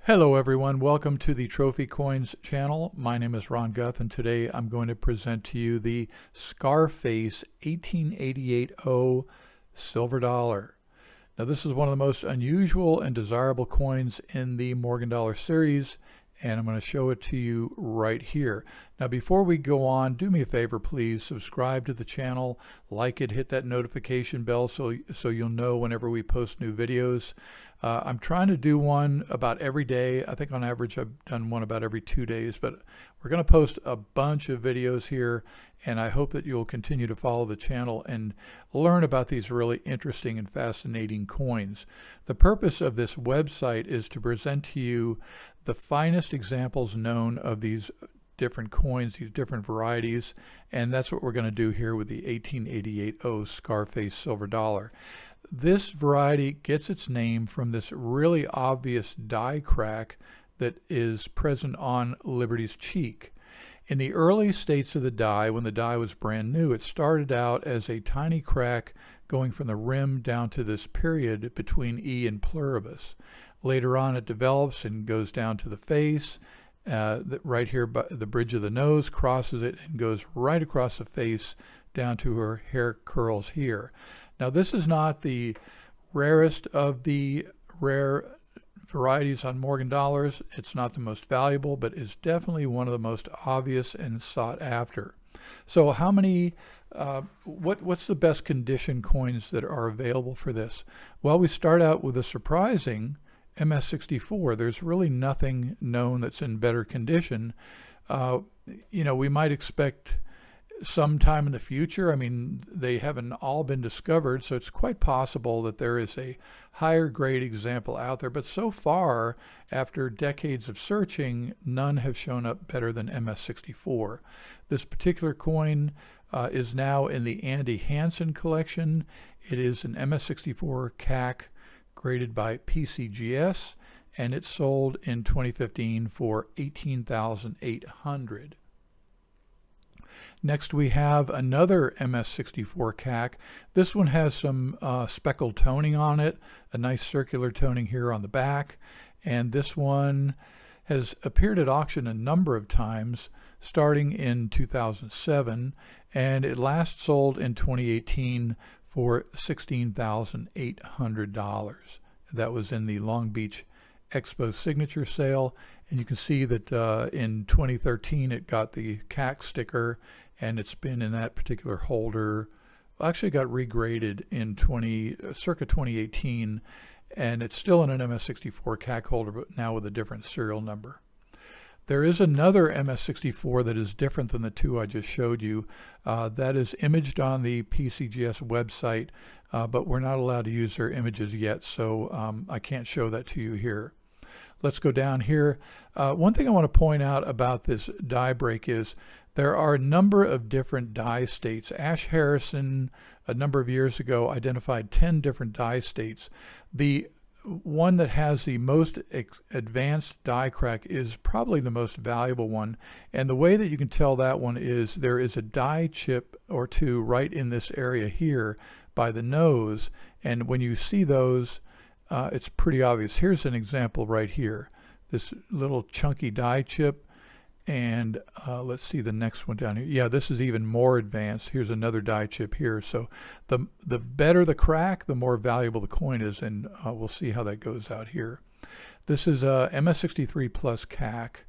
Hello everyone, welcome to the Trophy Coins channel. My name is Ron Guth and today I'm going to present to you the Scarface 1888 silver dollar. Now this is one of the most unusual and desirable coins in the Morgan dollar series, and I'm going to show it to you right here. Now before we go on, do me a favor, please subscribe to the channel, like it, hit that notification bell so you'll know whenever we post new videos. I'm trying to do one about every day. I think on average I've done one about every 2 days, but we're going to post a bunch of videos here, and I hope that you'll continue to follow the channel and learn about these really interesting and fascinating coins. The purpose of this website is to present to you the finest examples known of these different coins, these different varieties, and that's what we're going to do here with the 1888 Scarface silver dollar. This variety gets its name from this really obvious die crack that is present on Liberty's cheek. In the early states of the die, when the die was brand new, it started out as a tiny crack going from the rim down to this period between E and pluribus. Later on it develops and goes down to the face. Right here by the bridge of the nose, crosses it and goes right across the face down to her hair curls here. Now this is not the rarest of the rare varieties on Morgan dollars. It's not the most valuable, but is definitely one of the most obvious and sought after. So how many, what's the best condition coins that are available for this? Well, we start out with a surprising MS64. There's really nothing known that's in better condition. We might expect sometime in the future. I mean, they haven't all been discovered, so it's quite possible that there is a higher grade example out there, but so far, after decades of searching, none have shown up better than MS64. This particular coin is now in the Andy Hansen collection. It is an MS64 CAC graded by PCGS, and it sold in 2015 for $18,800. Next we have another MS64 CAC. This one has some speckled toning on it, a nice circular toning here on the back, and this one has appeared at auction a number of times starting in 2007, and it last sold in 2018 for $16,800. That was in the Long Beach Expo signature sale, and you can see that in 2013 it got the CAC sticker, and it's been in that particular holder. Actually got regraded in circa 2018, and it's still in an MS64 CAC holder, but now with a different serial number. There is another MS64 that is different than the two I just showed you. That is imaged on the PCGS website, but we're not allowed to use their images yet, so I can't show that to you here. Let's go down here. One thing I want to point out about this die break is there are a number of different die states. Ash Harrison, a number of years ago, identified 10 different die states. The one that has the most advanced die crack is probably the most valuable one, and the way that you can tell that one is there is a die chip or two right in this area here by the nose, and when you see those, it's pretty obvious. Here's an example right here, this little chunky die chip, and let's see the next one down here. Yeah, this is even more advanced. Here's another die chip here. So the better the crack, the more valuable the coin is, and we'll see how that goes out here. This is a MS63 Plus CAC.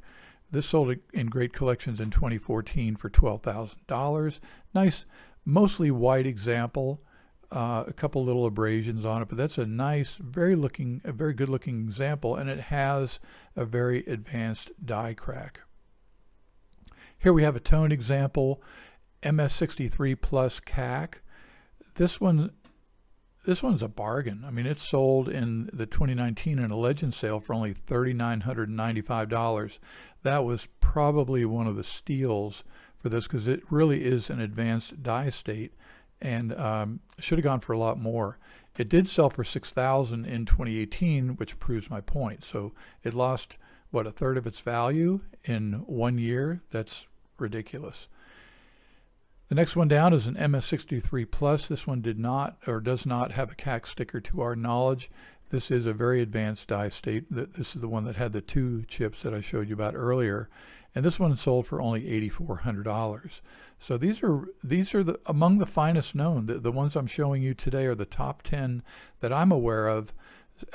This sold in great collections in 2014 for $12,000. Nice, mostly white example. A couple little abrasions on it, but that's a nice, very good looking example, and it has a very advanced die crack. Here we have a toned example, MS63 Plus CAC. This one's a bargain. I mean, it sold in the 2019 in a legend sale for only $3,995. That was probably one of the steals for this, because it really is an advanced die state, and should have gone for a lot more. It did sell for $6,000 in 2018, which proves my point. So it lost, what, a third of its value in 1 year? That's ridiculous. The next one down is an MS63 Plus. This one did not, or does not, have a CAC sticker to our knowledge. This is a very advanced die state. This is the one that had the 2 chips that I showed you about earlier. And this one sold for only $8,400. So these are among the finest known. The ones I'm showing you today are the top 10 that I'm aware of.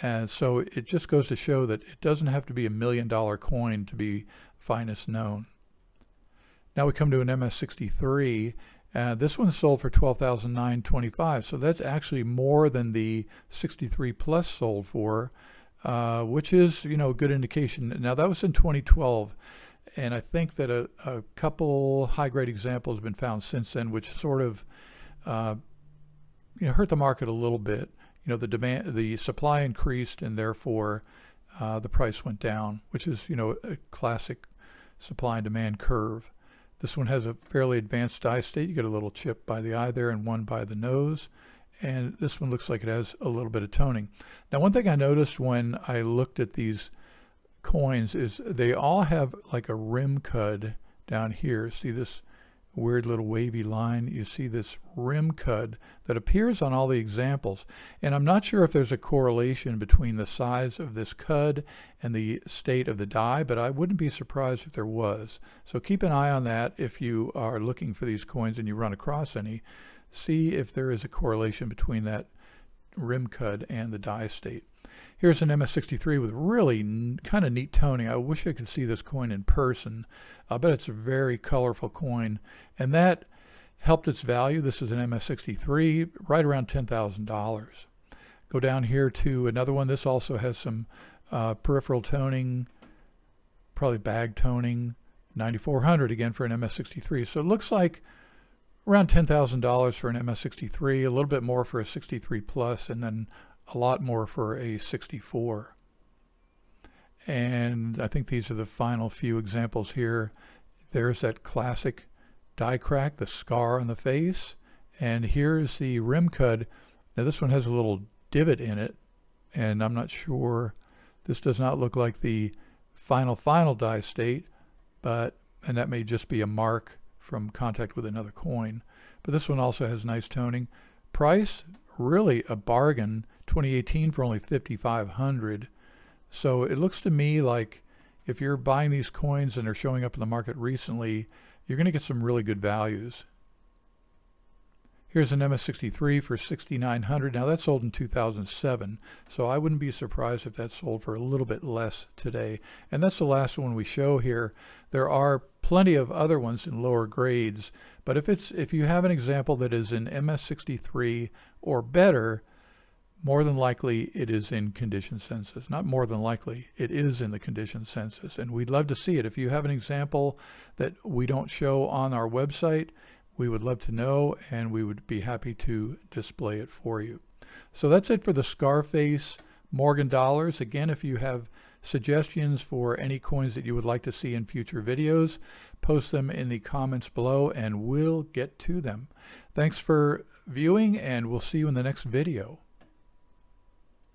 And so it just goes to show that it doesn't have to be $1 million coin to be finest known. Now we come to an MS-63. This one sold for $12,925. So that's actually more than the 63 Plus sold for, which is, a good indication. Now that was in 2012. And I think that a couple high-grade examples have been found since then, which sort of hurt the market a little bit. The supply increased, and therefore the price went down, which is a classic supply and demand curve. This one has a fairly advanced die state. You get a little chip by the eye there and one by the nose, and this one looks like it has a little bit of toning. Now, one thing I noticed when I looked at these coins is they all have like a rim cud down here. See this weird little wavy line? You see this rim cud that appears on all the examples, and I'm not sure if there's a correlation between the size of this cud and the state of the die, but I wouldn't be surprised if there was. So keep an eye on that if you are looking for these coins and you run across any. See if there is a correlation between that rim cud and the die state. Here's an MS-63 with really kind of neat toning. I wish I could see this coin in person. I bet it's a very colorful coin, and that helped its value. This is an MS-63, right around $10,000. Go down here to another one. This also has some peripheral toning, probably bag toning, $9,400 again for an MS-63. So it looks like around $10,000 for an MS-63, a little bit more for a 63 Plus, and then a lot more for a 64. And I think these are the final few examples here. There's that classic die crack, the scar on the face, and here's the rim cud. Now this one has a little divot in it, and I'm not sure, this does not look like the final die state, and that may just be a mark from contact with another coin. But this one also has nice toning. Price, really a bargain, 2018 for only $5,500. So it looks to me like if you're buying these coins and they're showing up in the market recently, you're going to get some really good values. Here's an MS-63 for $6,900. Now that sold in 2007, so I wouldn't be surprised if that sold for a little bit less today. And that's the last one we show here. There are plenty of other ones in lower grades, but if you have an example that is in MS-63 or better, more than likely it is in condition census. Not more than likely, it is in the condition census, and we'd love to see it. If you have an example that we don't show on our website, we would love to know, and we would be happy to display it for you. So that's it for the Scarface Morgan dollars. Again, if you have suggestions for any coins that you would like to see in future videos, post them in the comments below and we'll get to them. Thanks for viewing, and we'll see you in the next video.